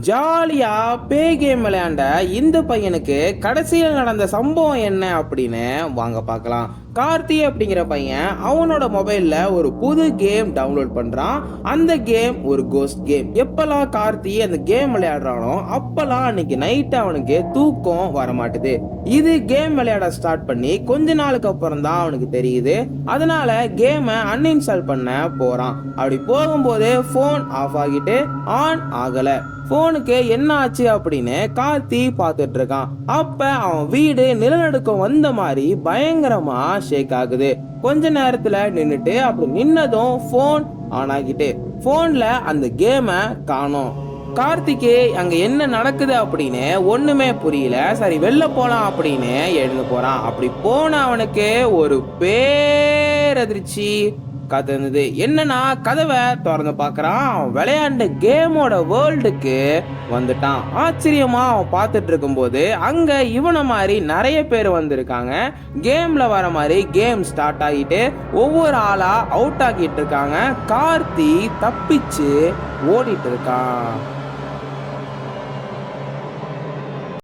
ஜாலியா பே கேம் விளையாண்ட இந்த பையனுக்கு கடைசியில் நடந்த சம்பவம் என்ன அப்படின்னு வாங்க பார்க்கலாம். கார்த்தி அப்படிங்கிற பையன் அவனோட மொபைல்ல ஒரு புது கேம் டவுன்லோட் பண்றான். அந்த கேம் ஒரு கோஸ்ட் கேம். எப்பெல்லாம் கார்த்தி அந்த கேம் விளையாடுறானோ அப்பெல்லாம் அன்னைக்கு நைட் அவனுக்கு தூக்கம் வர மாட்டுது. இது கேம் விளையாட ஸ்டார்ட் பண்ணி கொஞ்ச நாளுக்கு அப்புறம் தான் அவனுக்கு தெரியுது. அதனால கேமை அன்இன்ஸ்டால் பண்ண போறான். அப்படி போகும்போது போன் ஆஃப் ஆகிட்டு ஆன் ஆகல. போனுக்கு என்ன ஆச்சு அப்படின்னு கார்த்தி பார்த்துட்டு இருக்கான். அப்ப அவன் வீடு நிலநடுக்கம் வந்த மாதிரி பயங்கரமா ஷேக் ஆகுது. கொஞ்ச நேரத்துல நின்னுட்டு அப்படி நின்னதும் போன் ஆன் ஆகிட்டு போன்ல அந்த கேமை காணோம். கார்த்திக்கு அங்க என்ன நடக்குது அப்படின்னு ஒண்ணுமே புரியல. சரி வெளில போலாம் அப்படின்னு எழுந்து போறான். அப்படி போன அவனுக்கு ஒரு பேரதிர்ச்சி காத்திருந்தது. என்னன்னா கதவை திறந்து பார்க்கறான். அவன் விளையாண்ட கேமோட வேர்ல்டுக்கு வந்துட்டான். ஆச்சரியமா அவன் பார்த்துட்டு இருக்கும்போது அங்க இவனை மாதிரி நிறைய பேர் வந்திருக்காங்க. கேம்ல வர மாதிரி கேம் ஸ்டார்ட் ஆகிட்டு ஒவ்வொரு ஆளா அவுட் ஆகிட்டு இருக்காங்க. கார்த்தி தப்பிச்சு ஓடிட்டு இருக்கான்.